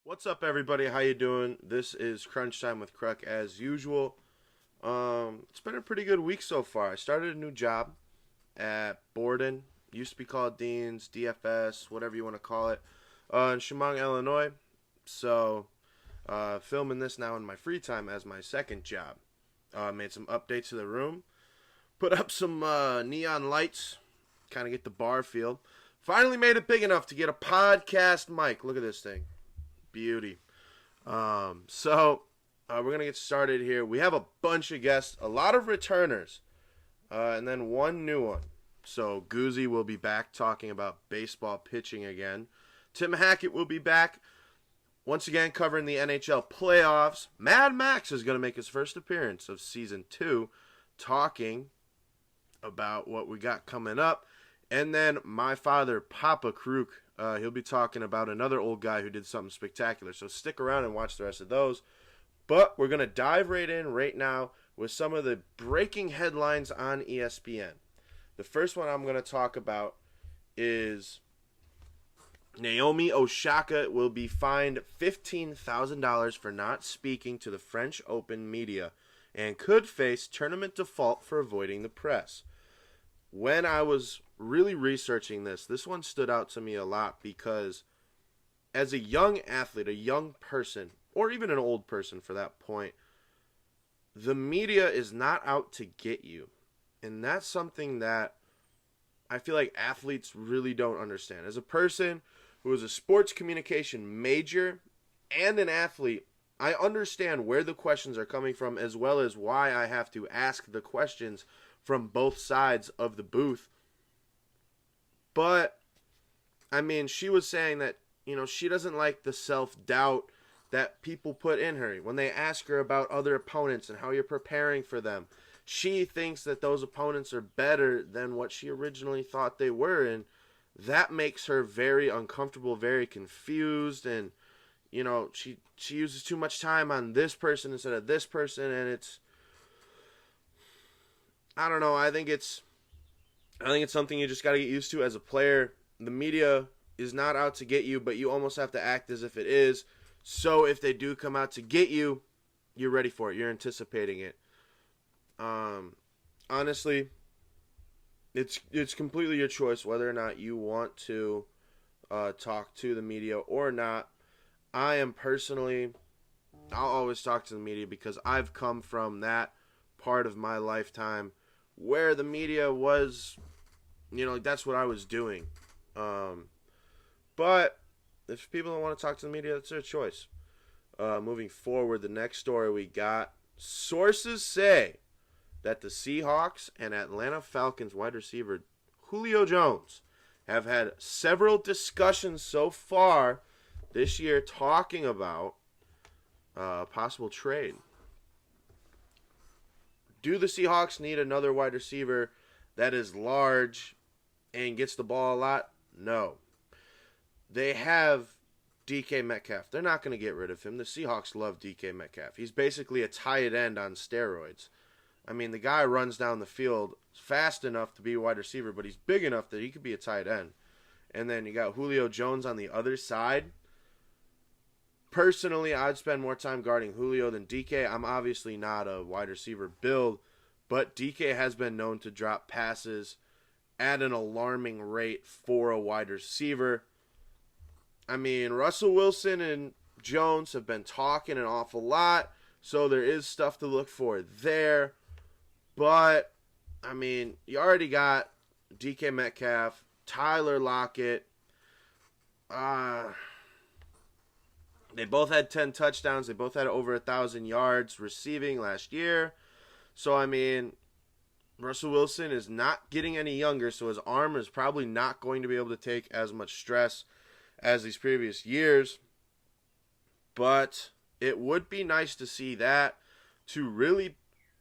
What's up, everybody? How you doing? This is Krunch time with Kruck as usual. It's been a pretty good week so far. I started a new job at Borden, used to be called Dean's, DFS, whatever you want to call it, in Chemung, Illinois. So, filming this now in my free time as my second job. Made some updates to the room, put up some neon lights, kind of get the bar feel. Finally made it big enough to get a podcast mic. Look at this thing. Beauty. We're going to get started here. We have a bunch of guests, a lot of returners, and then one new one. So Guse will be back talking about baseball pitching again. Tim Hackett will be back once again covering the NHL playoffs. Mad Max is going to make his first appearance of season 2 talking about what we got coming up. And then my father, Papa Kruck, he'll be talking about another old guy who did something spectacular. So stick around and watch the rest of those. But we're going to dive right in right now with some of the breaking headlines on ESPN. The first one I'm going to talk about is Naomi Osaka will be fined $15,000 for not speaking to the French Open media and could face tournament default for avoiding the press. When I was really researching this one stood out to me a lot because as a young athlete, a young person, or even an old person for that point, the media is not out to get you. And that's something that I feel like athletes really don't understand. As a person who is a sports communication major and an athlete, I understand where the questions are coming from as well as why I have to ask the questions from both sides of the booth. But, I mean, she was saying that, she doesn't like the self-doubt that people put in her. When they ask her about other opponents and how you're preparing for them, she thinks that those opponents are better than what she originally thought they were. And that makes her very uncomfortable, very confused. And, she uses too much time on this person instead of this person. And I don't know. I think it's something you just got to get used to as a player. The media is not out to get you, but you almost have to act as if it is. So if they do come out to get you, you're ready for it. You're anticipating it. Honestly, it's completely your choice whether or not you want to talk to the media or not. I'll always talk to the media because I've come from that part of my lifetime where the media was, that's what I was doing. But if people don't want to talk to the media, that's their choice. Moving forward, the next story we got, sources say that the Seahawks and Atlanta Falcons wide receiver Julio Jones have had several discussions so far this year talking about a possible trade. Do the Seahawks need another wide receiver that is large and gets the ball a lot? No. They have DK Metcalf. They're not going to get rid of him. The Seahawks love DK Metcalf. He's basically a tight end on steroids. I mean, the guy runs down the field fast enough to be a wide receiver, but he's big enough that he could be a tight end. And then you got Julio Jones on the other side. Personally, I'd spend more time guarding Julio than DK. I'm obviously not a wide receiver build, but DK has been known to drop passes at an alarming rate for a wide receiver. I mean, Russell Wilson and Jones have been talking an awful lot, so there is stuff to look for there. But, I mean, you already got DK Metcalf, Tyler Lockett. They both had 10 touchdowns. They both had over 1,000 yards receiving last year. So, I mean, Russell Wilson is not getting any younger, so his arm is probably not going to be able to take as much stress as these previous years. But it would be nice to see that, to really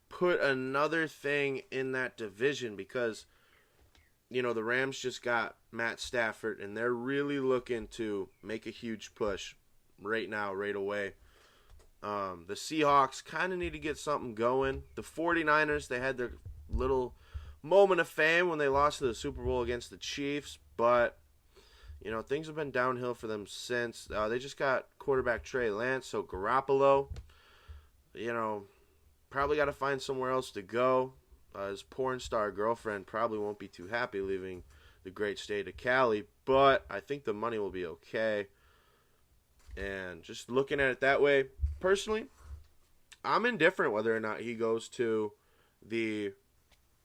put another thing in that division because, the Rams just got Matt Stafford, and they're really looking to make a huge push right now, right away. The Seahawks kind of need to get something going. The 49ers, they had their little moment of fame when they lost to the Super Bowl against the Chiefs, but things have been downhill for them since. They just got quarterback Trey Lance, so Garoppolo, probably got to find somewhere else to go. His porn star girlfriend probably won't be too happy leaving the great state of Cali, but I think the money will be okay. And just looking at it that way, personally, I'm indifferent whether or not he goes to the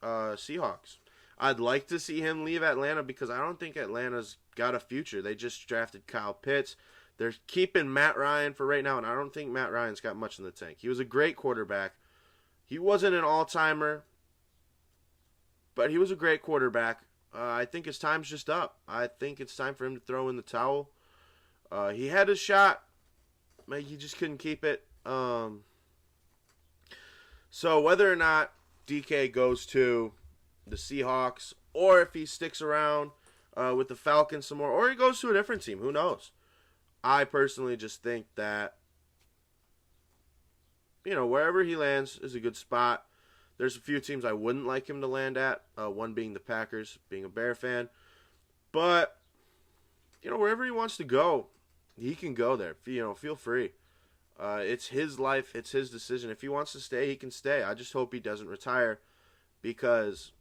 Seahawks. I'd like to see him leave Atlanta because I don't think Atlanta's got a future. They just drafted Kyle Pitts. They're keeping Matt Ryan for right now, and I don't think Matt Ryan's got much in the tank. He was a great quarterback. He wasn't an all-timer, but he was a great quarterback. I think his time's just up. I think it's time for him to throw in the towel. He had his shot. He just couldn't keep it. So whether or not DK goes to the Seahawks, or if he sticks around with the Falcons some more, or he goes to a different team, who knows? I personally just think that, wherever he lands is a good spot. There's a few teams I wouldn't like him to land at, one being the Packers, being a Bear fan. But, wherever he wants to go, he can go there. Feel free. It's his life. It's his decision. If he wants to stay, he can stay. I just hope he doesn't retire because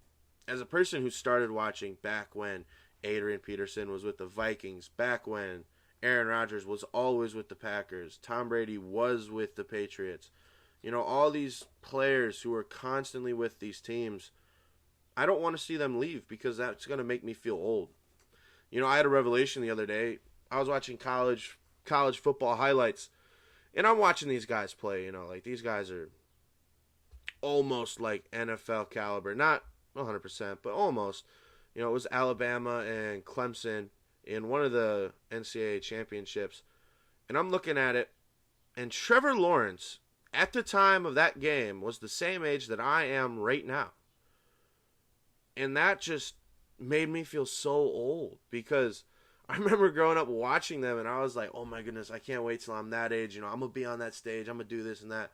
as a person who started watching back when Adrian Peterson was with the Vikings, back when Aaron Rodgers was always with the Packers, Tom Brady was with the Patriots, all these players who are constantly with these teams, I don't want to see them leave because that's going to make me feel old. I had a revelation the other day. I was watching college football highlights, and I'm watching these guys play, these guys are almost like NFL caliber. Not 100%, but almost. It was Alabama and Clemson in one of the NCAA championships. And I'm looking at it, and Trevor Lawrence, at the time of that game, was the same age that I am right now. And that just made me feel so old because I remember growing up watching them, and I was like, oh my goodness, I can't wait till I'm that age. I'm going to be on that stage. I'm going to do this and that.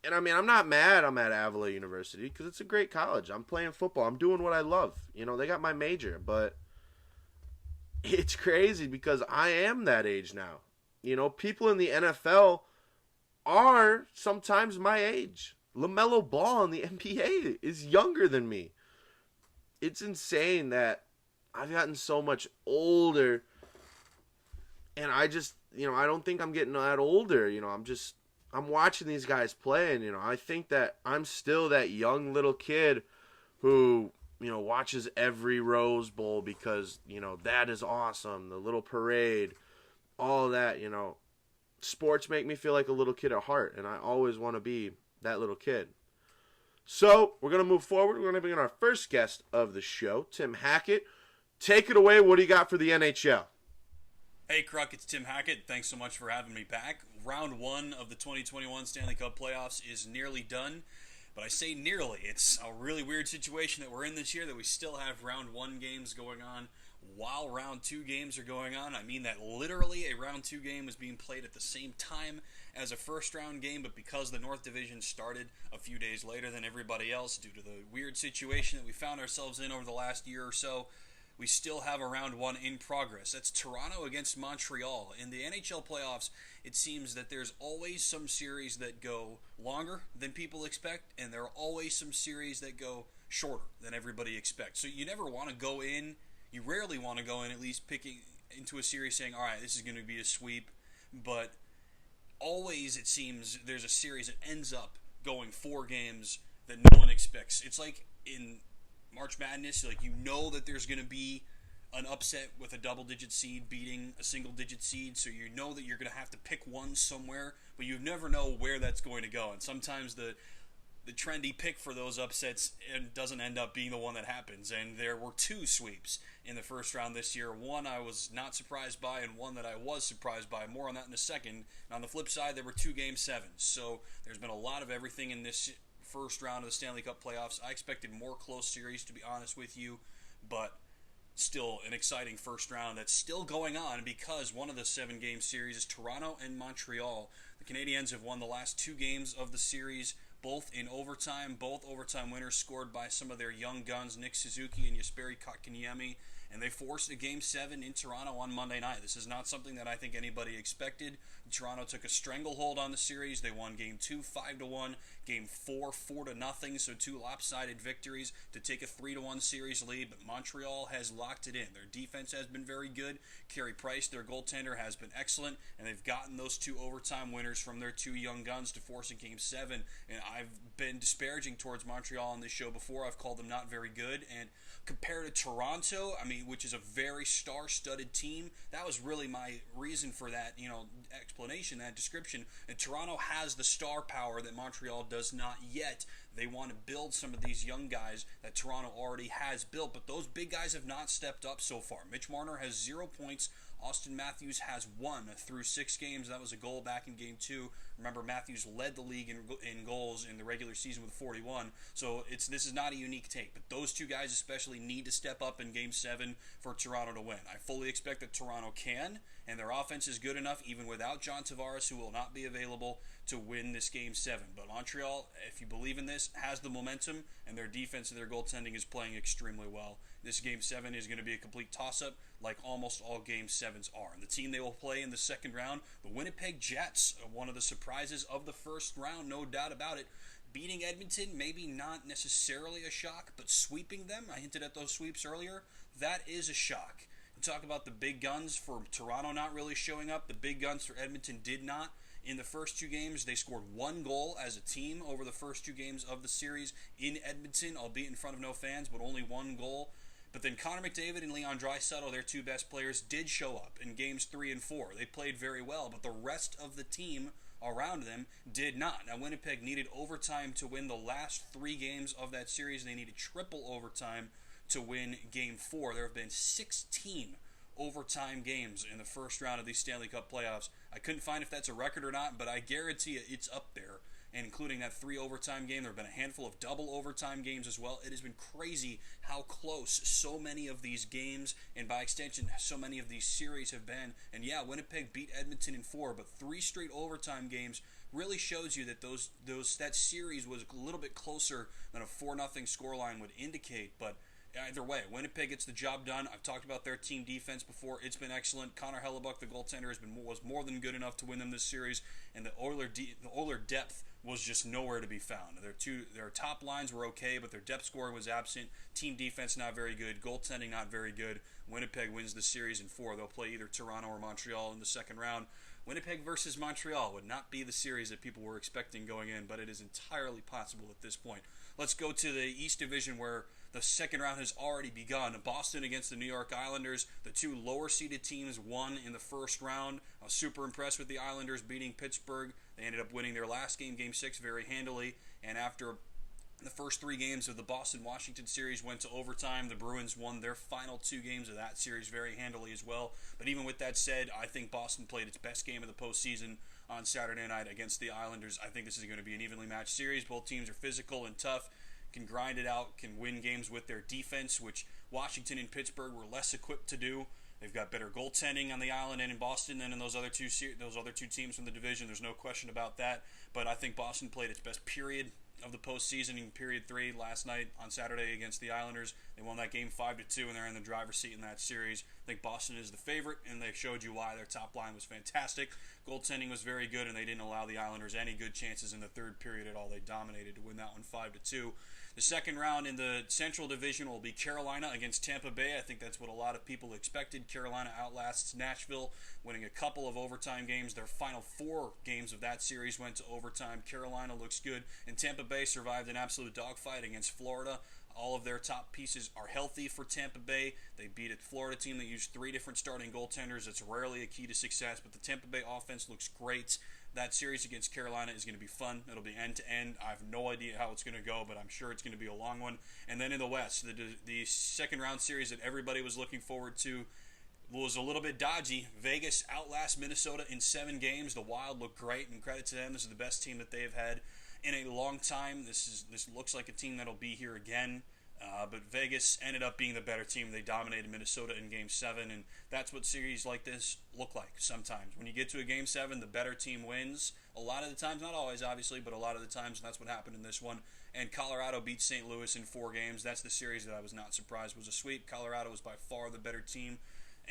And I'm not mad I'm at Avila University because it's a great college. I'm playing football. I'm doing what I love. They got my major, but it's crazy because I am that age now. People in the NFL are sometimes my age. LaMelo Ball in the NBA is younger than me. It's insane that I've gotten so much older, and I just, I don't think I'm getting that older. I'm watching these guys play, and, I think that I'm still that young little kid who, watches every Rose Bowl because, that is awesome. The little parade, all that, Sports make me feel like a little kid at heart, and I always want to be that little kid. So, we're going to move forward. We're going to bring in our first guest of the show, Tim Hackett. Take it away. What do you got for the NHL? Hey, Kruck, it's Tim Hackett. Thanks so much for having me back. Round 1 of the 2021 Stanley Cup playoffs is nearly done, but I say nearly. It's a really weird situation that we're in this year that we still have round 1 games going on while round 2 games are going on. I mean that literally a round 2 game is being played at the same time as a first round game, but because the North Division started a few days later than everybody else due to the weird situation that we found ourselves in over the last year or so, we still have a round 1 in progress. That's Toronto against Montreal. In the NHL playoffs, it seems that there's always some series that go longer than people expect, and there are always some series that go shorter than everybody expects. So you never want to go in, you rarely want to go in at least picking into a series saying, all right, this is going to be a sweep, but always it seems there's a series that ends up going 4 games that no one expects. It's like in March Madness, that there's going to be an upset with a double-digit seed beating a single-digit seed, so you know that you're going to have to pick one somewhere, but you never know where that's going to go. And sometimes the trendy pick for those upsets doesn't end up being the one that happens. And there were 2 sweeps in the first round this year. One I was not surprised by, and one that I was surprised by. More on that in a second. And on the flip side, there were 2 Game 7s. So there's been a lot of everything in this first round of the Stanley Cup playoffs. I expected more close series, to be honest with you, but still an exciting first round that's still going on because one of the 7-game series is Toronto and Montreal. The Canadiens have won the last 2 games of the series, both in overtime. Both overtime winners scored by some of their young guns, Nick Suzuki and Jesperi Kotkaniemi. and they forced a Game 7 in Toronto on Monday night. This is not something that I think anybody expected. Toronto took a stranglehold on the series. They won Game 2 5-1, Game 4 4-0, so 2 lopsided victories to take a 3-1 series lead. But Montreal has locked it in. Their defense has been very good. Carey Price, their goaltender, has been excellent, and they've gotten those 2 overtime winners from their 2 young guns to force a Game 7. And I've been disparaging towards Montreal on this show before. I've called them not very good, and compared to Toronto, which is a very star-studded team, that was really my reason for that, explanation, that description. And Toronto has the star power that Montreal does not yet. They want to build some of these young guys that Toronto already has built, but those big guys have not stepped up so far. Mitch Marner has 0 points. Austin Matthews has 1 through 6 games. That was a goal back in Game 2. Remember, Matthews led the league in goals in the regular season with 41. So this is not a unique take. But those 2 guys especially need to step up in Game 7 for Toronto to win. I fully expect that Toronto can, and their offense is good enough, even without John Tavares, who will not be available, to win this Game 7. But Montreal, if you believe in this, has the momentum, and their defense and their goaltending is playing extremely well. This Game 7 is going to be a complete toss-up, like almost all Game 7s are. And the team they will play in the second round, the Winnipeg Jets, one of the surprises of the first round, no doubt about it. Beating Edmonton, maybe not necessarily a shock, but sweeping them, I hinted at those sweeps earlier, that is a shock. You talk about the big guns for Toronto not really showing up. The big guns for Edmonton did not. In the first 2 games, they scored 1 goal as a team over the first 2 games of the series in Edmonton, albeit in front of no fans, but only 1 goal. But then Connor McDavid and Leon Draisaitl, their 2 best players, did show up in Games 3 and 4. They played very well, but the rest of the team around them did not. Now, Winnipeg needed overtime to win the last 3 games of that series. They needed triple overtime to win Game 4. There have been 16 overtime games in the first round of these Stanley Cup playoffs. I couldn't find if that's a record or not, but I guarantee you it's up there. And including that 3 overtime game, there have been a handful of double overtime games as well. It has been crazy how close so many of these games, and by extension, so many of these series have been. And yeah, Winnipeg beat Edmonton in 4, but 3 straight overtime games really shows you that that series was a little bit closer than a 4-0 scoreline would indicate. But either way, Winnipeg gets the job done. I've talked about their team defense before. It's been excellent. Connor Hellebuck, the goaltender, was more than good enough to win them this series, and the Oiler depth was just nowhere to be found. Their top lines were okay, but their depth scoring was absent. Team defense not very good. Goaltending not very good. Winnipeg wins the series in 4. They'll play either Toronto or Montreal in the second round. Winnipeg versus Montreal would not be the series that people were expecting going in, but it is entirely possible at this point. Let's go to the East Division, where the second round has already begun. Boston against the New York Islanders. The 2 lower-seeded teams won in the first round. I was super impressed with the Islanders beating Pittsburgh. They ended up winning their last game, Game 6, very handily. And after the first 3 games of the Boston-Washington series went to overtime, the Bruins won their final 2 games of that series very handily as well. But even with that said, I think Boston played its best game of the postseason on Saturday night against the Islanders. I think this is going to be an evenly matched series. Both teams are physical and tough, can grind it out, can win games with their defense, which Washington and Pittsburgh were less equipped to do. They've got better goaltending on the island and in Boston than in those other two teams from the division. There's no question about that. But I think Boston played its best period of the postseason in period 3 last night on Saturday against the Islanders. They won that game 5-2, and they're in the driver's seat in that series. I think Boston is the favorite, and they showed you why. Their top line was fantastic. Goaltending was very good, and they didn't allow the Islanders any good chances in the third period at all. They dominated to win that one 5-2. The second round in the Central Division will be Carolina against Tampa Bay. I think that's what a lot of people expected. Carolina outlasts Nashville, winning a couple of overtime games. Their final 4 games of that series went to overtime. Carolina looks good, and Tampa Bay survived an absolute dogfight against Florida. All of their top pieces are healthy for Tampa Bay. They beat a Florida team that used 3 different starting goaltenders. It's rarely a key to success, but the Tampa Bay offense looks great. That series against Carolina is going to be fun. It'll be end-to-end. I have no idea how it's going to go, but I'm sure it's going to be a long one. And then in the West, the second round series that everybody was looking forward to was a little bit dodgy. Vegas outlasts Minnesota in 7 games. The Wild look great, and credit to them. This is the best team that they've had in a long time. This looks like a team that'll be here again. But Vegas ended up being the better team. They dominated Minnesota in Game 7, and that's what series like this look like sometimes. When you get to a Game 7, the better team wins. A lot of the times, not always obviously, but a lot of the times, and that's what happened in this one. And Colorado beat St. Louis in 4 games. That's the series that I was not surprised was a sweep. Colorado was by far the better team,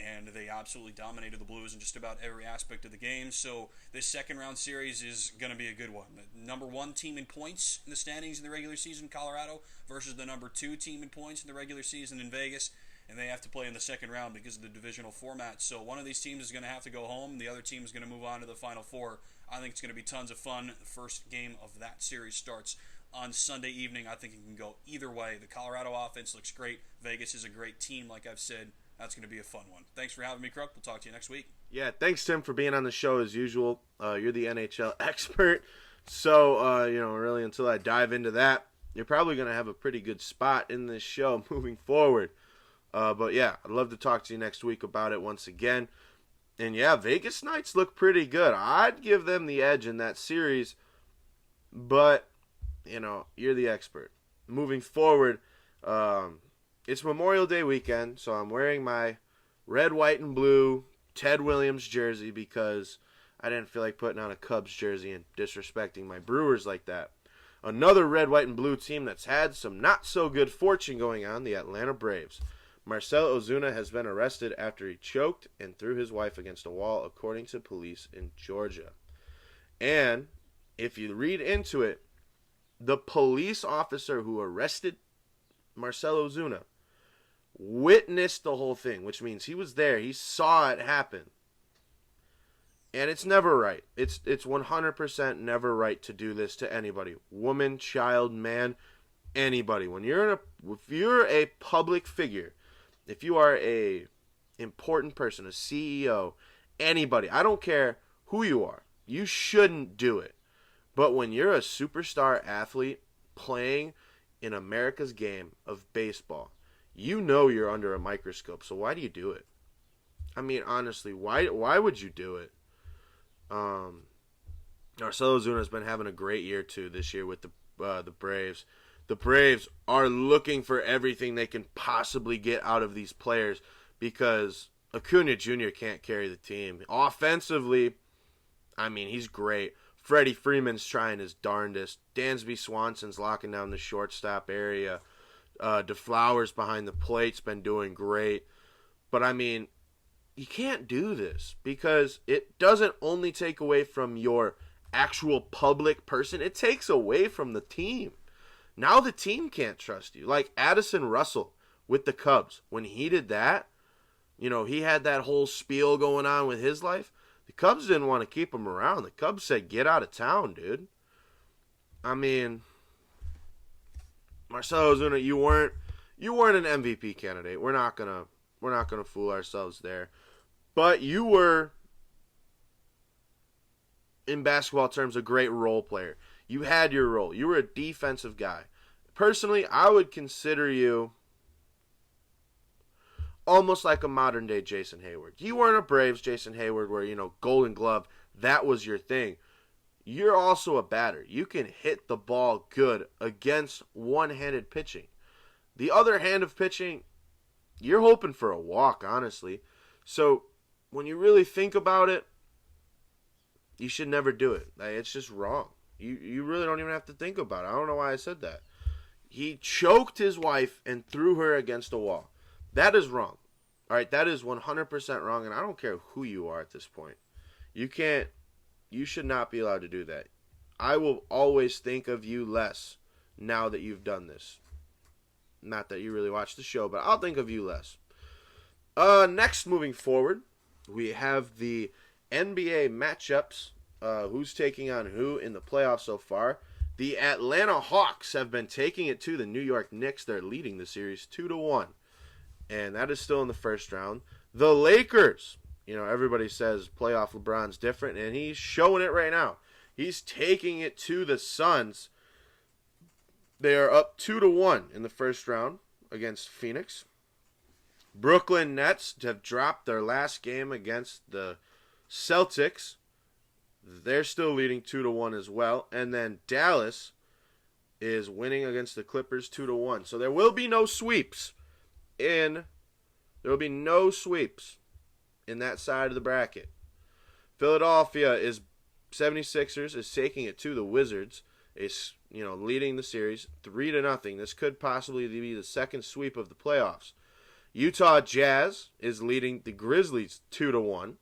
and they absolutely dominated the Blues in just about every aspect of the game. So this second round series is going to be a good one. The number 1 team in points in the standings in the regular season, Colorado, versus the number 2 team in points in the regular season in Vegas. And they have to play in the second round because of the divisional format. So one of these teams is going to have to go home. The other team is going to move on to the Final Four. I think it's going to be tons of fun. The first game of that series starts on Sunday evening. I think it can go either way. The Colorado offense looks great. Vegas is a great team, like I've said. That's going to be a fun one. Thanks for having me, Kruck. We'll talk to you next week. Yeah, thanks, Tim, for being on the show as usual. You're the NHL expert. So, really until I dive into that, you're probably going to have a pretty good spot in this show moving forward. But yeah, I'd love to talk to you next week about it once again. And yeah, Vegas Knights look pretty good. I'd give them the edge in that series. But, you're the expert. Moving forward, it's Memorial Day weekend, so I'm wearing my red, white, and blue Ted Williams jersey because I didn't feel like putting on a Cubs jersey and disrespecting my Brewers like that. Another red, white, and blue team that's had some not-so-good fortune going on, the Atlanta Braves. Marcell Ozuna has been arrested after he choked and threw his wife against a wall, according to police in Georgia. And if you read into it, the police officer who arrested Marcell Ozuna witnessed the whole thing, which means he was there. He saw it happen. And it's never right. It's 100% never right to do this to anybody. Woman, child, man, anybody. If you're a public figure, if you are a important person, a CEO, anybody, I don't care who you are, you shouldn't do it. But when you're a superstar athlete playing in America's game of baseball, you're under a microscope. So why do you do it? I mean, honestly, why would you do it? Marcell Ozuna has been having a great year too this year with the Braves. The Braves are looking for everything they can possibly get out of these players because Acuna Jr. can't carry the team. Offensively, I mean, he's great. Freddie Freeman's trying his darndest. Dansby Swanson's locking down the shortstop area. DeFlowers behind the plate's been doing great. But, I mean, you can't do this because it doesn't only take away from your actual public person. It takes away from the team. Now the team can't trust you. Like Addison Russell with the Cubs. When he did that, he had that whole spiel going on with his life. The Cubs didn't want to keep him around. The Cubs said, get out of town, dude. I mean, Marcell Ozuna, you weren't an MVP candidate. We're not gonna fool ourselves there. But you were, in basketball terms, a great role player. You had your role. You were a defensive guy. Personally, I would consider you almost like a modern-day Jason Hayward. You weren't a Braves Jason Hayward where, Golden Glove, that was your thing. You're also a batter. You can hit the ball good against one-handed pitching. The other hand of pitching, you're hoping for a walk, honestly. So, when you really think about it, you should never do it. It's just wrong. You really don't even have to think about it. I don't know why I said that. He choked his wife and threw her against a wall. That is wrong. All right, that is 100% wrong, and I don't care who you are at this point. You should not be allowed to do that. I will always think of you less now that you've done this. Not that you really watch the show, but I'll think of you less. Next, moving forward, we have the NBA matchups. Who's taking on who in the playoffs so far. The Atlanta Hawks have been taking it to the New York Knicks. They're leading the series 2-1. And that is still in the first round. The Lakers, everybody says playoff LeBron's different, and he's showing it right now. He's taking it to the Suns. They are up 2-1 in the first round against Phoenix. Brooklyn Nets have dropped their last game against the Celtics. They're still leading 2-1 as well. And then Dallas is winning against the Clippers 2-1. So there will be no sweeps in that side of the bracket. Philadelphia 76ers is taking it to the Wizards. is, leading the series 3-0. This could possibly be the second sweep of the playoffs. Utah Jazz is leading the Grizzlies 2-1.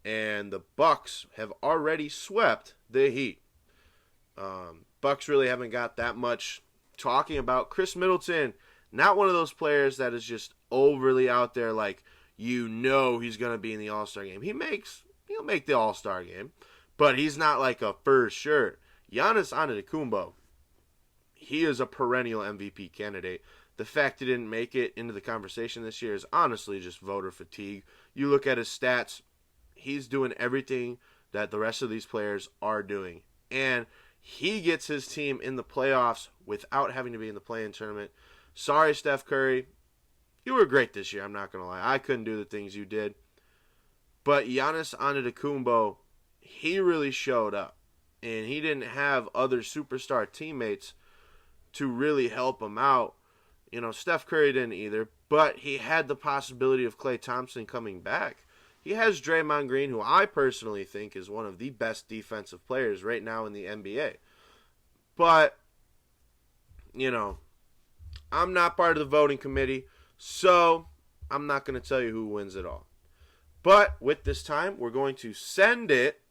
And the Bucks have already swept the Heat. Bucks really haven't got that much talking about. Chris Middleton, not one of those players that is just overly out there like he's going to be in the All-Star game. He'll make the All-Star game, but he's not like a for sure. Giannis Antetokounmpo, he is a perennial MVP candidate. The fact he didn't make it into the conversation this year is honestly just voter fatigue. You look at his stats, he's doing everything that the rest of these players are doing. And he gets his team in the playoffs without having to be in the play-in tournament. Sorry, Steph Curry. You were great this year, I'm not going to lie. I couldn't do the things you did. But Giannis Antetokounmpo, he really showed up. And he didn't have other superstar teammates to really help him out. Steph Curry didn't either. But he had the possibility of Klay Thompson coming back. He has Draymond Green, who I personally think is one of the best defensive players right now in the NBA. But, I'm not part of the voting committee, so I'm not going to tell you who wins it all. But with this time, we're going to send it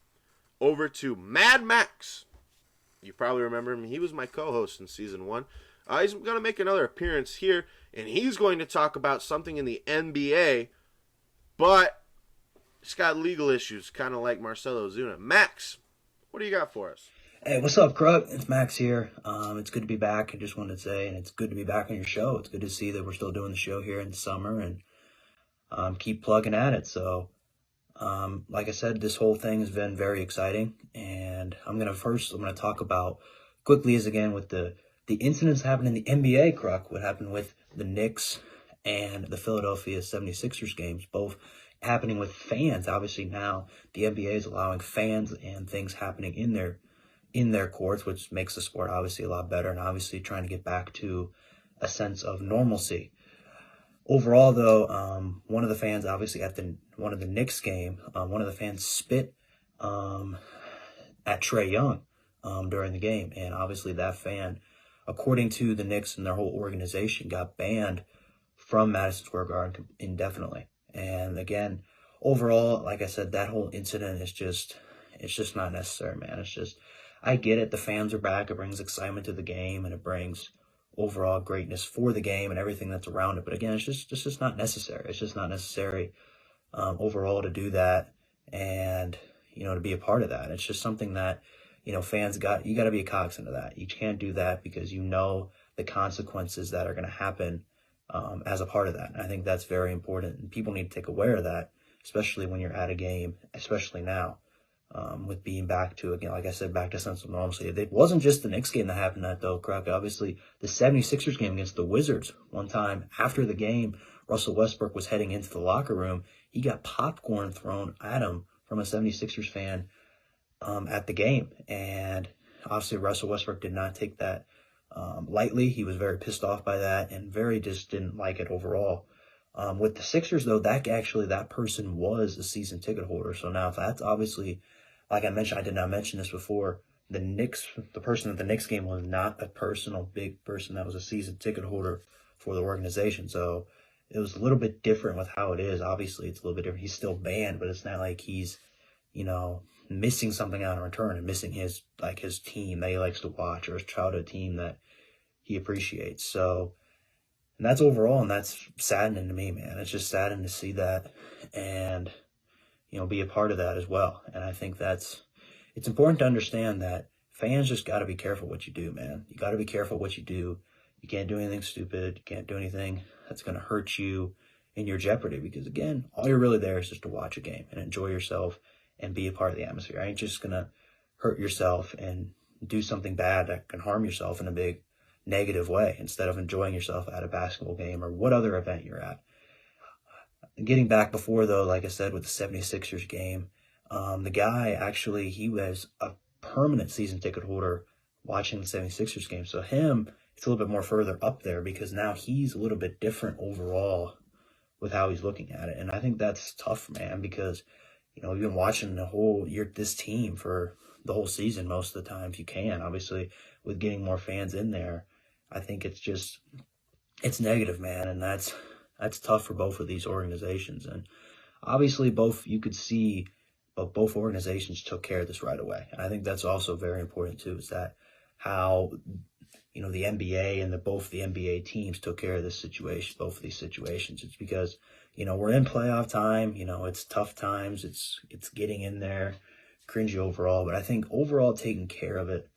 over to Mad Max. You probably remember him. He was my co-host in Season 1. He's going to make another appearance here, and he's going to talk about something in the NBA, but it's got legal issues, kind of like Marcelo Zuna. Max, what do you got for us? Hey, what's up, Kruck? It's Max here. It's good to be back. I just wanted to say, and it's good to be back on your show. It's good to see that we're still doing the show here in the summer, and keep plugging at it. So, like I said, this whole thing has been very exciting, and I'm gonna talk about quickly is again with the incidents happening in the NBA. Kruck, what happened with the Knicks and the Philadelphia 76ers games, both happening with fans. Obviously now the NBA is allowing fans and things happening in their courts, which makes the sport obviously a lot better, and obviously trying to get back to a sense of normalcy. Overall, though, one of the fans obviously at one of the Knicks game, one of the fans spit at Trae Young during the game, and obviously that fan, according to the Knicks and their whole organization, got banned from Madison Square Garden indefinitely. And again, overall, like I said, that whole incident is it's just not necessary, man. It's just, I get it. The fans are back. It brings excitement to the game, and it brings overall greatness for the game and everything that's around it. But again, it's just not necessary. It's just not necessary overall to do that and, to be a part of that. It's just something that, fans you got to be cognizant of that. You can't do that because the consequences that are going to happen as a part of that. And I think that's very important, and people need to take aware of that, especially when you're at a game, especially now, with being back to, again, like I said, back to sense of normalcy. It wasn't just the Knicks game that happened that, though, Kruck. Obviously, the 76ers game against the Wizards, one time after the game, Russell Westbrook was heading into the locker room. He got popcorn thrown at him from a 76ers fan at the game. And obviously, Russell Westbrook did not take that lightly. He was very pissed off by that and very just didn't like it overall. With the Sixers, though, that person was a season ticket holder. So now if that's obviously, like I mentioned, I did not mention this before, the person at the Knicks game was not a big person that was a season ticket holder for the organization. So it was a little bit different with how it is. Obviously, it's a little bit different. He's still banned, but it's not like he's, missing something out in return and missing his team that he likes to watch or his childhood team that he appreciates. So, and that's overall, and that's saddening to me, man. It's just saddening to see that and, be a part of that as well. And I think it's important to understand that fans just got to be careful what you do, man. You got to be careful what you do. You can't do anything stupid. You can't do anything that's going to hurt you in your jeopardy because, again, all you're really there is just to watch a game and enjoy yourself and be a part of the atmosphere. I ain't just going to hurt yourself and do something bad that can harm yourself in a big negative way instead of enjoying yourself at a basketball game or what other event you're at. Getting back before, though, like I said, with the 76ers game, the guy actually, he was a permanent season ticket holder watching the 76ers game. So him, it's a little bit more further up there because now he's a little bit different overall with how he's looking at it. And I think that's tough, man, because, we've been watching the whole year, this team for the whole season most of the time if you can. Obviously, with getting more fans in there, I think it's negative, man, and that's tough for both of these organizations. And obviously, you could see, but both organizations took care of this right away. And I think that's also very important too, is that how, the NBA and both the NBA teams took care of this situation, both of these situations. It's because, we're in playoff time, it's tough times, it's getting in there, cringy overall. But I think overall taking care of it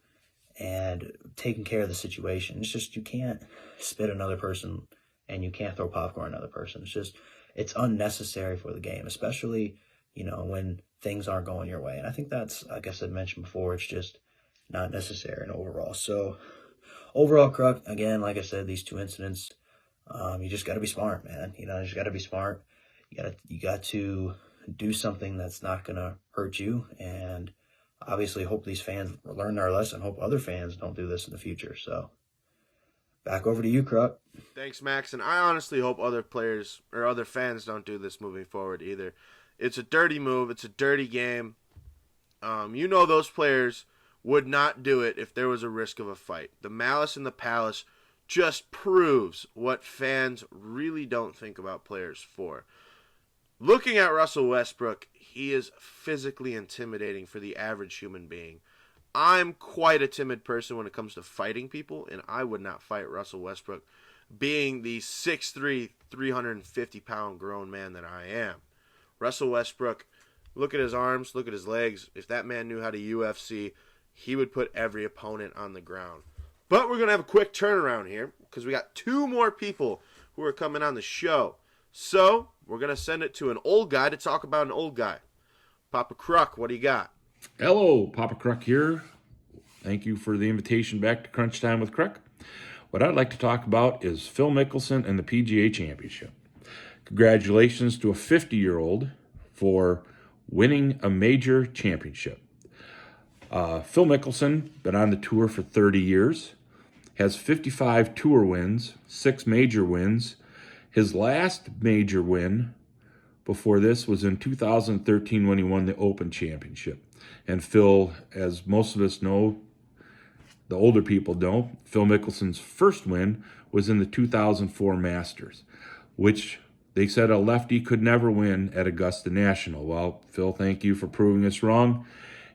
and taking care of the situation, it's just, you can't spit another person and you can't throw popcorn at another person. It's unnecessary for the game, especially, when things aren't going your way. And I think that's, like I said, mentioned before, it's just not necessary and overall. So overall, Kruck, again, like I said, these two incidents, you just got to be smart, man. You just got to be smart. You got to do something that's not going to hurt you. And obviously hope these fans learn their lesson. Hope other fans don't do this in the future. So back over to you, Kruck. Thanks, Max. And I honestly hope other players or other fans don't do this moving forward either. It's a dirty move. It's a dirty game. Those players would not do it if there was a risk of a fight. The malice in the palace just proves what fans really don't think about players for. Looking at Russell Westbrook, he is physically intimidating for the average human being. I'm quite a timid person when it comes to fighting people, and I would not fight Russell Westbrook, being the 6'3", 350-pound grown man that I am. Russell Westbrook, look at his arms, look at his legs. If that man knew how to UFC, he would put every opponent on the ground. But we're going to have a quick turnaround here because we got two more people who are coming on the show. So we're going to send it to an old guy to talk about an old guy. Papa Kruck, what do you got? Hello, Papa Kruck here. Thank you for the invitation back to Crunch Time with Kruck. What I'd like to talk about is Phil Mickelson and the PGA Championship. Congratulations to a 50-year-old for winning a major championship. Phil Mickelson, been on the tour for 30 years, has 55 tour wins, 6 major wins. His last major win before this was in 2013 when he won the Open Championship. And Phil, as most of us know, the older people know, Phil Mickelson's first win was in the 2004 Masters, which they said a lefty could never win at Augusta National. Well, Phil, thank you for proving us wrong.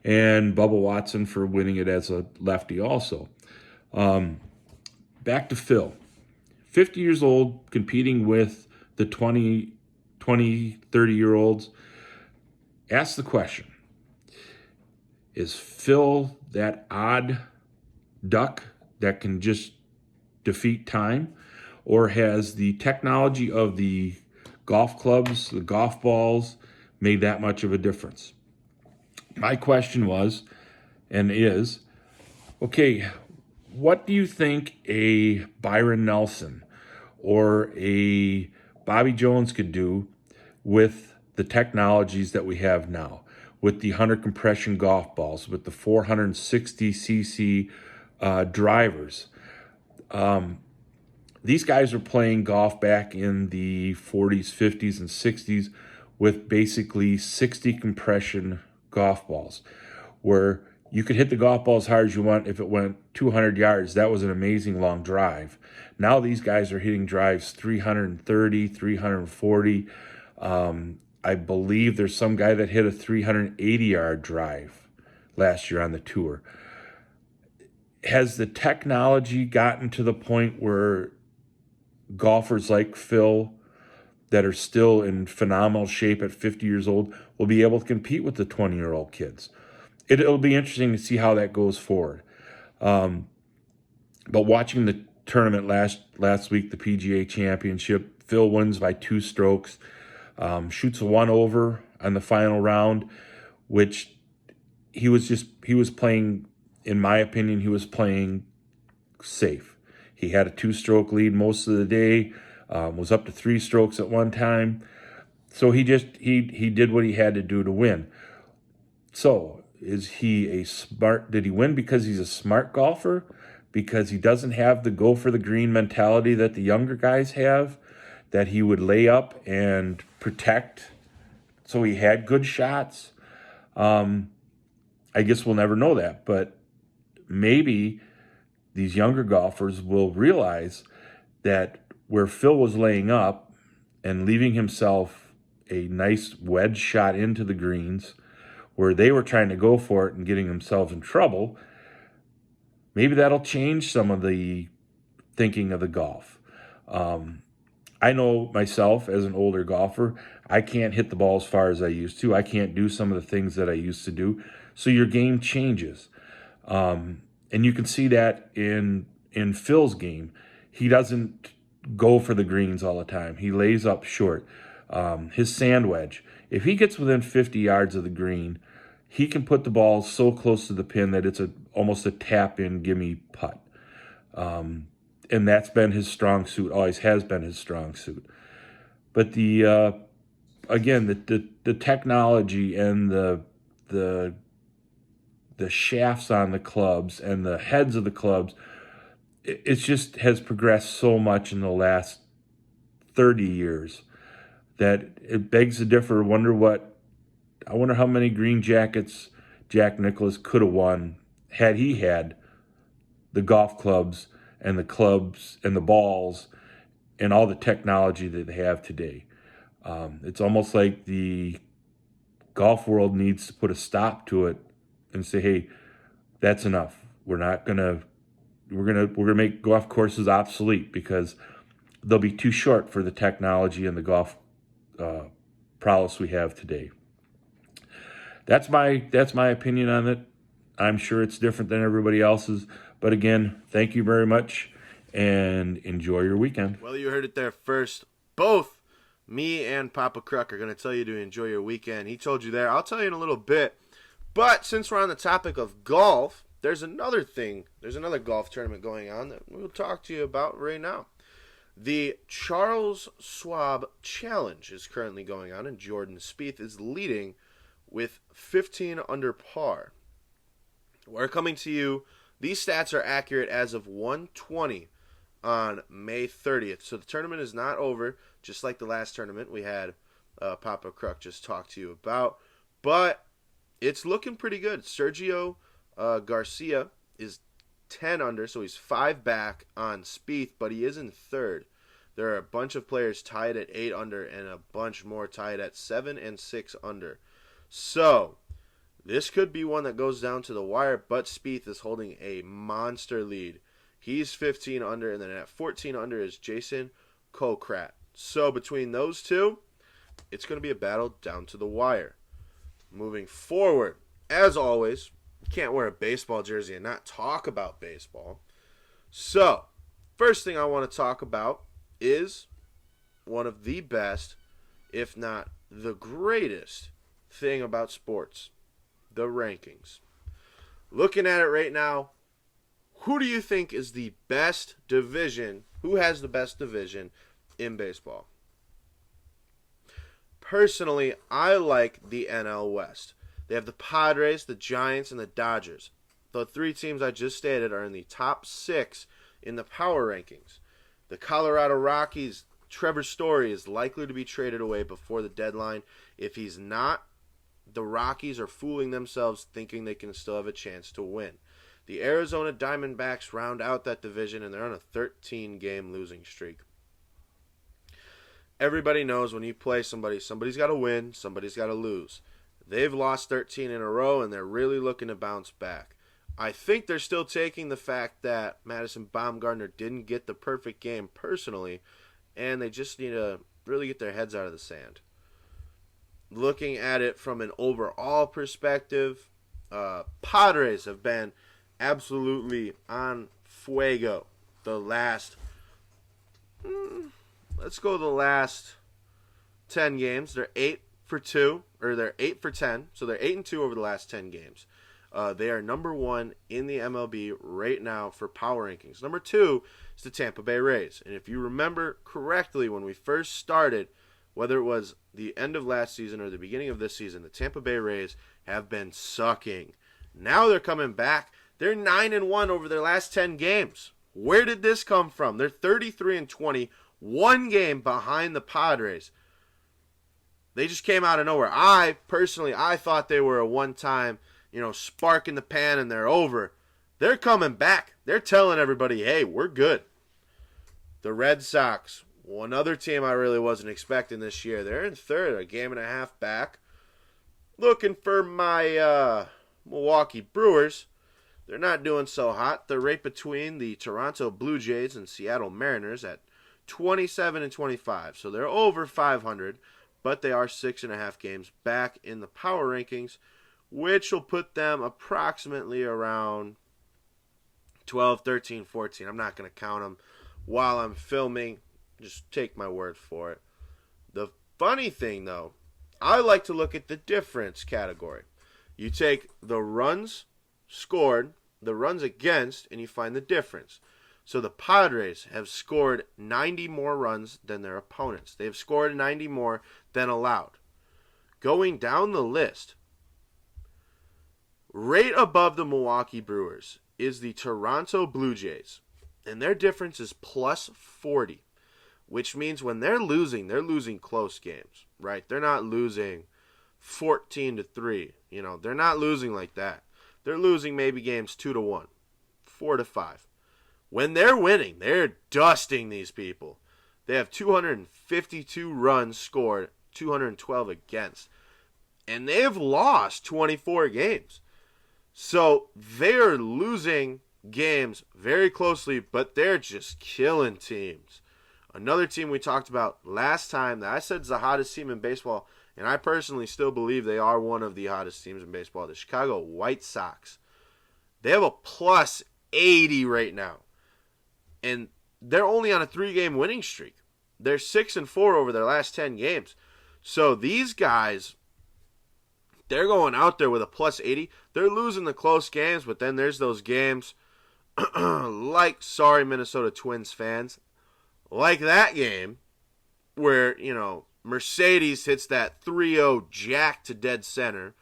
And Bubba Watson for winning it as a lefty also. Back to Phil. 50 years old, competing with the 20, 30-year-olds. Ask the question, is Phil that odd duck that can just defeat time? Or has the technology of the golf clubs, the golf balls, made that much of a difference? My question was, and is, okay, what do you think a Byron Nelson or a Bobby Jones could do with the technologies that we have now, with the 100 compression golf balls, with the 460cc drivers? These guys are playing golf back in the 40s, 50s, and 60s with basically 60 compression golf balls, where you could hit the golf ball as hard as you want. If it went 200 yards, that was an amazing long drive. Now these guys are hitting drives 330, 340. I believe there's some guy that hit a 380-yard drive last year on the tour. Has the technology gotten to the point where golfers like Phil that are still in phenomenal shape at 50 years old will be able to compete with the 20-year-old kids? It'll be interesting to see how that goes forward. But watching the tournament last week, the PGA Championship, Phil wins by 2 strokes, shoots a 1 over on the final round, which he was playing, in my opinion, he was playing safe. He had a 2-stroke lead most of the day, was up to 3 strokes at one time. So he did what he had to do to win. So is he did he win because he's a smart golfer? Because he doesn't have the go for the green mentality that the younger guys have, that he would lay up and protect, so he had good shots? I guess we'll never know that, but maybe these younger golfers will realize that where Phil was laying up and leaving himself a nice wedge shot into the greens, where they were trying to go for it and getting themselves in trouble, maybe that'll change some of the thinking of the golf. I know myself as an older golfer, I can't hit the ball as far as I used to. I can't do some of the things that I used to do. So your game changes. And you can see that in Phil's game. He doesn't go for the greens all the time. He lays up short. His sand wedge, if he gets within 50 yards of the green, he can put the ball so close to the pin that it's almost a tap-in gimme putt. And that's been his strong suit, always has been his strong suit. But the technology and the shafts on the clubs and the heads of the clubs, it just has progressed so much in the last 30 years that it begs to differ. I wonder how many green jackets Jack Nicklaus could have won had he had the golf clubs and the balls and all the technology that they have today. It's almost like the golf world needs to put a stop to it and say, hey, that's enough. We're gonna make golf courses obsolete because they'll be too short for the technology and the golf prowess we have today. That's my opinion on it. I'm sure it's different than everybody else's. But again, thank you very much and enjoy your weekend. Well, you heard it there first. Both me and Papa Kruck are going to tell you to enjoy your weekend. He told you there. I'll tell you in a little bit. But since we're on the topic of golf, there's another thing. There's another golf tournament going on that we'll talk to you about right now. The Charles Schwab Challenge is currently going on, and Jordan Spieth is leading with 15 under par. We're coming to you. These stats are accurate as of 1:20 on May 30th. So the tournament is not over, just like the last tournament we had Papa Kruck just talk to you about. But it's looking pretty good. Sergio Garcia is 10 under, so he's 5 back on Spieth, but he is in third. There are a bunch of players tied at 8 under and a bunch more tied at 7 and 6 under. So this could be one that goes down to the wire, but Spieth is holding a monster lead. He's 15 under, and then at 14 under is Jason Kokrat. So between those two, it's going to be a battle down to the wire. Moving forward, as always, you can't wear a baseball jersey and not talk about baseball. So, first thing I want to talk about is one of the best, if not the greatest, thing about sports. The rankings. Looking at it right now, who do you think is the best division? Who has the best division in baseball? Personally, I like the NL West. They have the Padres, the Giants, and the Dodgers. The 3 teams I just stated are in the top 6 in the power rankings. The Colorado Rockies, Trevor Story is likely to be traded away before the deadline. If he's not, the Rockies are fooling themselves thinking they can still have a chance to win. The Arizona Diamondbacks round out that division, and they're on a 13-game losing streak. Everybody knows when you play somebody's got to win, somebody's got to lose. They've lost 13 in a row, and they're really looking to bounce back. I think they're still taking the fact that Madison Bumgarner didn't get the perfect game personally, and they just need to really get their heads out of the sand. Looking at it from an overall perspective, Padres have been absolutely on fuego the last, let's go the last 10 games. They're 8 for 2, or they're 8 for 10, so they're 8-2 over the last 10 games. They are number 1 in the MLB right now for power rankings. Number 2 is the Tampa Bay Rays. And if you remember correctly, when we first started, whether it was the end of last season or the beginning of this season, the Tampa Bay Rays have been sucking. Now they're coming back. They're 9-1 over their last 10 games. Where did this come from? They're 33-20, 1 game behind the Padres. They just came out of nowhere. I thought they were a one-time, spark in the pan and they're over. They're coming back. They're telling everybody, hey, we're good. The Red Sox, one other team I really wasn't expecting this year. They're in third, a game and a half back. Looking for my Milwaukee Brewers. They're not doing so hot. They're right between the Toronto Blue Jays and Seattle Mariners at 27 and 25. So they're over 500, but they are 6.5 games back in the power rankings, which will put them approximately around 12, 13, 14. I'm not going to count them while I'm filming. Just take my word for it. The funny thing, though, I like to look at the difference category. You take the runs scored, the runs against, and you find the difference. So the Padres have scored 90 more runs than their opponents. They've scored 90 more than allowed. Going down the list, right above the Milwaukee Brewers is the Toronto Blue Jays, and their difference is plus 40, which means when they're losing close games, right? They're not losing 14-3. They're not losing like that. They're losing maybe games 2-1, 4-5. When they're winning, they're dusting these people. They have 252 runs scored, 212 against, and they've lost 24 games. So they're losing games very closely, but they're just killing teams. Another team we talked about last time that I said is the hottest team in baseball, and I personally still believe they are one of the hottest teams in baseball, the Chicago White Sox. They have a plus 80 right now, and they're only on a 3-game winning streak. They're 6-4 over their last 10 games. So these guys, they're going out there with a plus 80. They're losing the close games, but then there's those games like, sorry, Minnesota Twins fans, like that game where, Mercedes hits that 3-0 jack to dead center,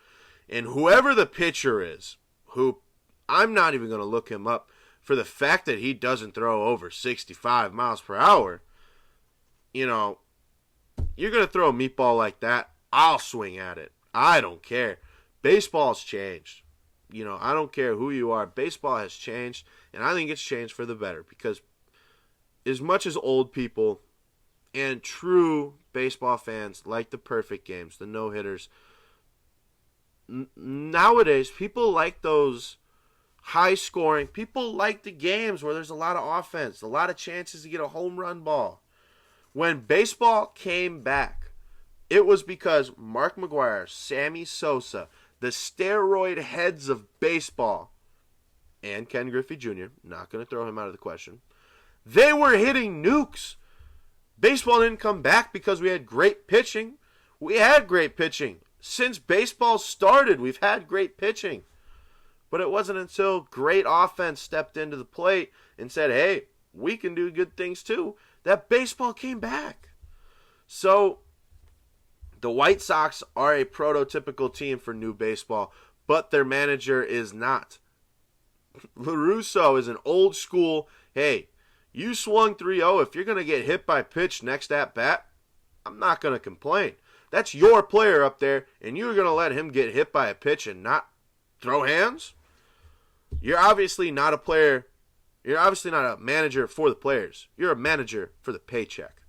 and whoever the pitcher is, who I'm not even going to look him up, for the fact that he doesn't throw over 65 miles per hour, you're going to throw a meatball like that, I'll swing at it. I don't care. Baseball's changed. I don't care who you are. Baseball has changed, and I think it's changed for the better, because as much as old people and true baseball fans like the perfect games, the no-hitters, nowadays people like those high-scoring. People like the games where there's a lot of offense, a lot of chances to get a home run ball. When baseball came back, it was because Mark McGwire, Sammy Sosa, the steroid heads of baseball, and Ken Griffey Jr., not going to throw him out of the question, they were hitting nukes. Baseball didn't come back because we had great pitching. We had great pitching. Since baseball started, we've had great pitching. But it wasn't until great offense stepped into the plate and said, hey, we can do good things too, that baseball came back. So the White Sox are a prototypical team for new baseball, but their manager is not. LaRusso is an old school, hey, you swung 3-0. If you're going to get hit by pitch next at bat, I'm not going to complain. That's your player up there, and you're going to let him get hit by a pitch and not throw hands? You're obviously not a player. You're obviously not a manager for the players. You're a manager for the paycheck.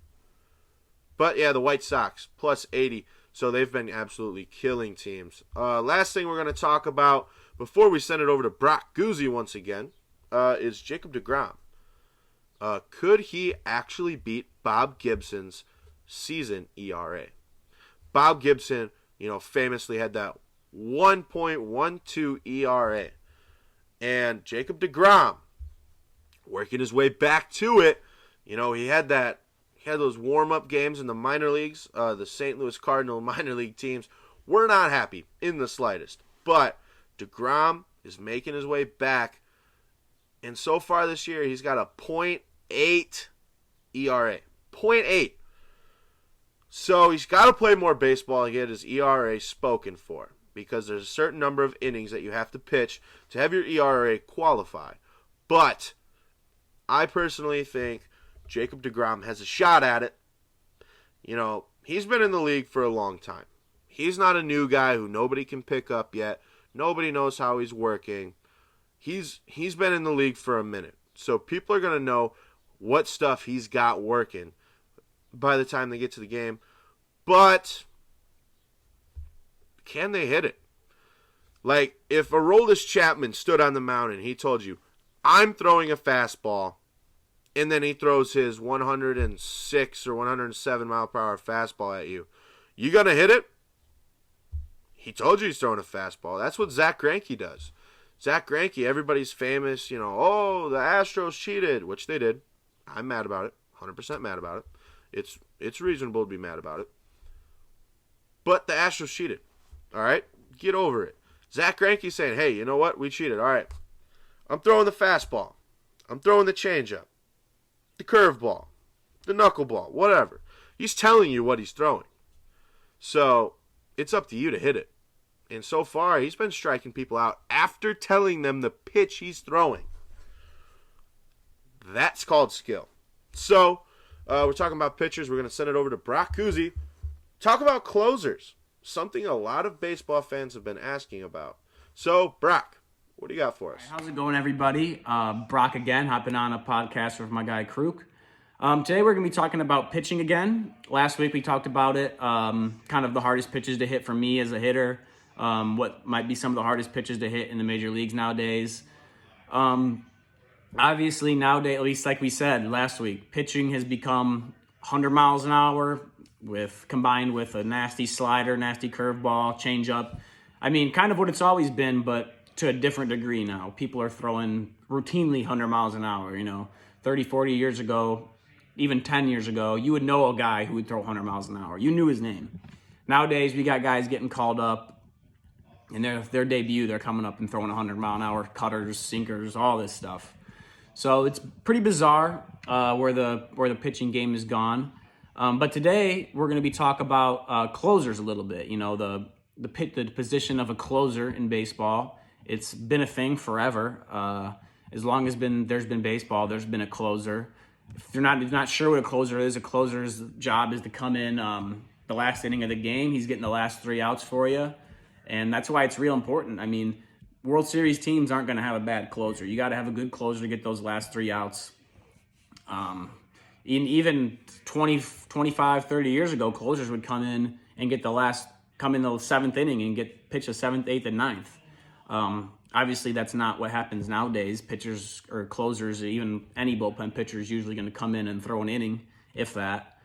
But yeah, the White Sox, plus 80. So they've been absolutely killing teams. Last thing we're going to talk about before we send it over to Brock Guse once again is Jacob deGrom. Could he actually beat Bob Gibson's season ERA? Bob Gibson, famously had that 1.12 ERA. And Jacob deGrom, working his way back to it, he had those warm-up games in the minor leagues. The St. Louis Cardinal minor league teams were not happy in the slightest. But deGrom is making his way back. And so far this year, he's got a .8 ERA. .8. So he's got to play more baseball and get his ERA spoken for, because there's a certain number of innings that you have to pitch to have your ERA qualify. But I personally think Jacob deGrom has a shot at it. He's been in the league for a long time. He's not a new guy who nobody can pick up yet. Nobody knows how he's working. He's been in the league for a minute. So people are going to know what stuff he's got working by the time they get to the game. But can they hit it? Like, if Aroldis Chapman stood on the mound and he told you, I'm throwing a fastball, and then he throws his 106 or 107 mile per hour fastball at you, you going to hit it? He told you he's throwing a fastball. That's what Zach Greinke does. Zach Greinke, everybody's famous, oh, the Astros cheated, which they did. I'm mad about it, 100% mad about it. It's reasonable to be mad about it. But the Astros cheated, all right? Get over it. Zach Greinke's saying, hey, you know what? We cheated. All right. I'm throwing the fastball. I'm throwing the changeup, the curveball, the knuckleball, whatever. He's telling you what he's throwing. So it's up to you to hit it. And so far, he's been striking people out after telling them the pitch he's throwing. That's called skill. So we're talking about pitchers. We're going to send it over to Brock Guse. Talk about closers. Something a lot of baseball fans have been asking about. So, Brock, what do you got for us? How's it going, everybody? Brock again, hopping on a podcast with my guy Kruck. Today we're going to be talking about pitching again. Last week we talked about it, kind of the hardest pitches to hit for me as a hitter, what might be some of the hardest pitches to hit in the major leagues nowadays. Obviously, nowadays, at least like we said last week, pitching has become 100 miles an hour, combined with a nasty slider, nasty curveball, changeup. I mean, kind of what it's always been, but to a different degree now. People are throwing routinely 100 miles an hour, 30, 40 years ago, even 10 years ago, you would know a guy who would throw 100 miles an hour. You knew his name. Nowadays, we got guys getting called up, and their debut, they're coming up and throwing 100 mile an hour cutters, sinkers, all this stuff. So it's pretty bizarre where the pitching game is gone. But today we're going to be talking about closers a little bit. The position of a closer in baseball. It's been a thing forever. As long as there's been baseball, there's been a closer. If you're not sure what a closer is, a closer's job is to come in the last inning of the game. He's getting the last 3 outs for you, and that's why it's real important. I mean, World Series teams aren't going to have a bad closer. You got to have a good closer to get those last 3 outs. Even 20, 25, 30 years ago, closers would come in and come in the 7th inning and pitch the 7th, 8th, and 9th. Obviously, that's not what happens nowadays. Pitchers or closers, even any bullpen pitcher is usually going to come in and throw an inning, if that.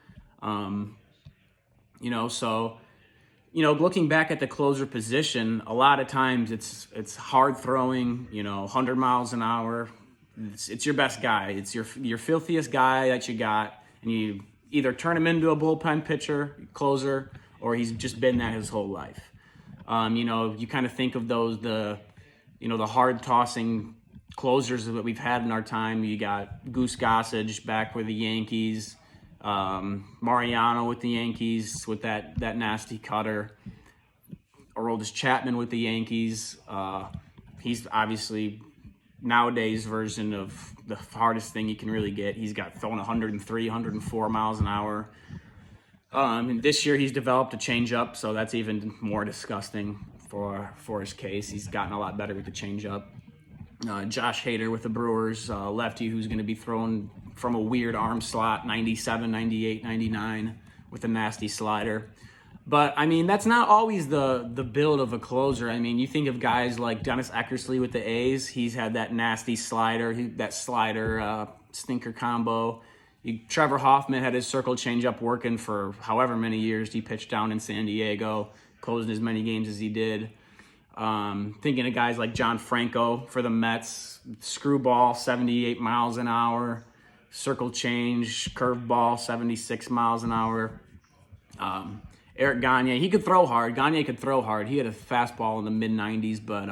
Looking back at the closer position, a lot of times it's hard throwing, 100 miles an hour. It's your best guy. It's your filthiest guy that you got, and you either turn him into a bullpen pitcher, closer, or he's just been that his whole life. You kind of think of those the hard tossing closers that we've had in our time. You got Goose Gossage back with the Yankees, Mariano with the Yankees with that nasty cutter, Aroldis Chapman with the Yankees. He's obviously nowadays version of the hardest thing you can really get. He's got thrown 103, 104 miles an hour. And this year he's developed a changeup, so that's even more disgusting for his case. He's gotten a lot better with the changeup. Josh Hader with the Brewers, lefty who's going to be thrown from a weird arm slot, 97, 98, 99 with a nasty slider. But, I mean, that's not always the build of a closer. I mean, you think of guys like Dennis Eckersley with the A's. He's had that nasty slider, that slider stinker combo. Trevor Hoffman had his circle changeup working for however many years he pitched down in San Diego, closing as many games as he did. Thinking of guys like John Franco for the Mets, screwball, 78 miles an hour, circle change, curveball, 76 miles an hour. Eric Gagne, he could throw hard. Gagne could throw hard. He had a fastball in the mid-90s, but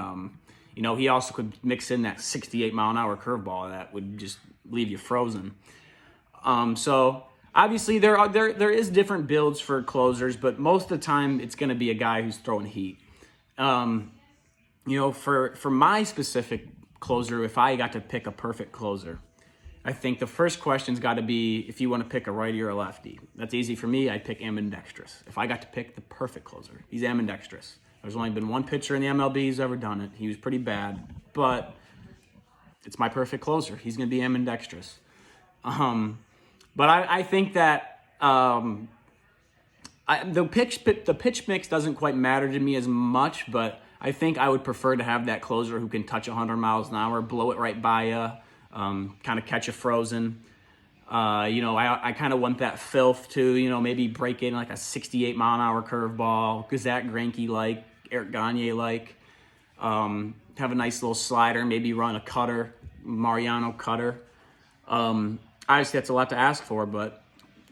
he also could mix in that 68 mile an hour curveball that would just leave you frozen. So obviously there is different builds for closers, but most of the time it's going to be a guy who's throwing heat. For my specific closer, if I got to pick a perfect closer, I think the first question's got to be if you want to pick a righty or a lefty. That's easy for me. I'd pick ambidextrous. If I got to pick the perfect closer, he's ambidextrous. There's only been one pitcher in the MLB who's ever done it. He was pretty bad, but it's my perfect closer. He's going to be ambidextrous. But I think that the pitch mix doesn't quite matter to me as much, but I think I would prefer to have that closer who can touch 100 miles an hour, blow it right by you, kind of catch you frozen. I kind of want that filth too, maybe break in like a 68-mile-an-hour curveball, Gazette Greinke-like, Eric Gagne-like. Have a nice little slider, maybe run a cutter, Mariano cutter. Obviously, that's a lot to ask for, but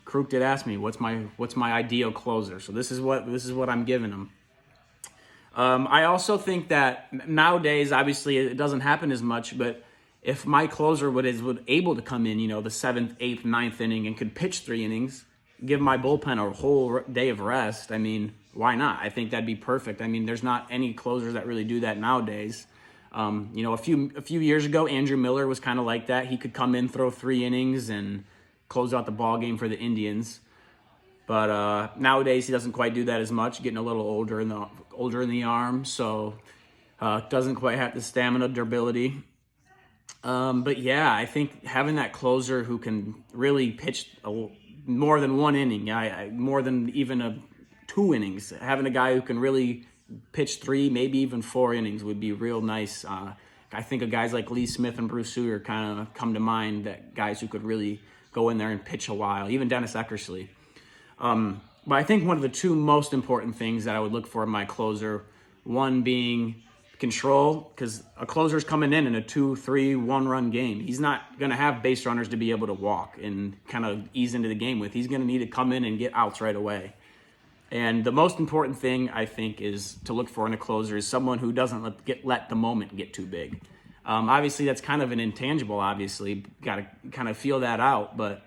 Kruk did ask me, what's my ideal closer? So this is what I'm giving him. I also think that nowadays, obviously, it doesn't happen as much, but if my closer was able to come in, the 7th, 8th, 9th inning and could pitch 3 innings, give my bullpen a whole day of rest, I mean, why not? I think that'd be perfect. I mean, there's not any closers that really do that nowadays. A few years ago, Andrew Miller was kind of like that. He could come in, throw 3 innings, and close out the ball game for the Indians. But nowadays, he doesn't quite do that as much, getting a little older in the arm, so doesn't quite have the stamina, durability. But yeah, I think having that closer who can really pitch more than 1 inning, more than even 2 innings, having a guy who can really pitch 3, maybe even 4 innings would be real nice. I think of guys like Lee Smith and Bruce Sutter kind of come to mind, that guys who could really go in there and pitch a while, even Dennis Eckersley. But I think one of the 2 most important things that I would look for in my closer, one being control, because a closer's coming in a 2-3 1-run game. He's not going to have base runners to be able to walk and kind of ease into the game with. He's going to need to come in and get outs right away. And the most important thing, I think, is to look for in a closer is someone who doesn't let the moment get too big. Obviously, that's kind of an intangible, obviously. Got to kind of feel that out. But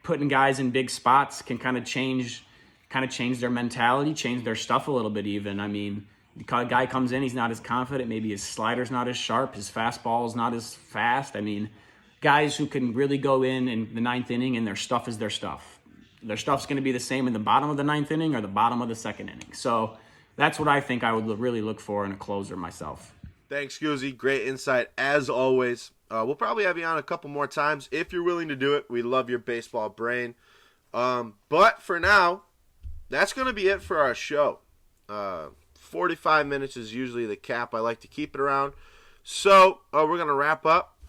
putting guys in big spots can kind of change their mentality, change their stuff a little bit even. I mean, the guy comes in, he's not as confident. Maybe his slider's not as sharp. His fastball's not as fast. I mean, guys who can really go in the 9th inning and their stuff is their stuff. Their stuff's going to be the same in the bottom of the 9th inning or the bottom of the 2nd inning. So that's what I think I would really look for in a closer myself. Thanks, Guse. Great insight, as always. We'll probably have you on a couple more times if you're willing to do it. We love your baseball brain. But for now, that's going to be it for our show. 45 minutes is usually the cap I like to keep it around. So we're going to wrap up.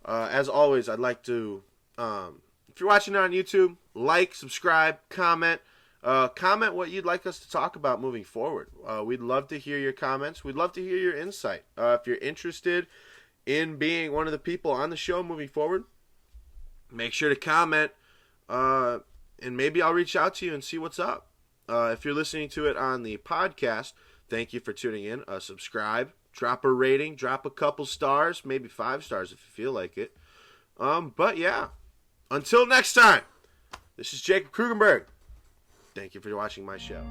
As always, I'd like to, if you're watching it on YouTube, like, subscribe, comment. Comment what you'd like us to talk about moving forward. We'd love to hear your comments. We'd love to hear your insight. If you're interested in being one of the people on the show moving forward, make sure to comment, and maybe I'll reach out to you and see what's up. If you're listening to it on the podcast, thank you for tuning in. Subscribe, drop a rating, drop a couple stars, maybe 5 stars if you feel like it. But yeah, until next time, this is Jacob Krugenberg. Thank you for watching my show.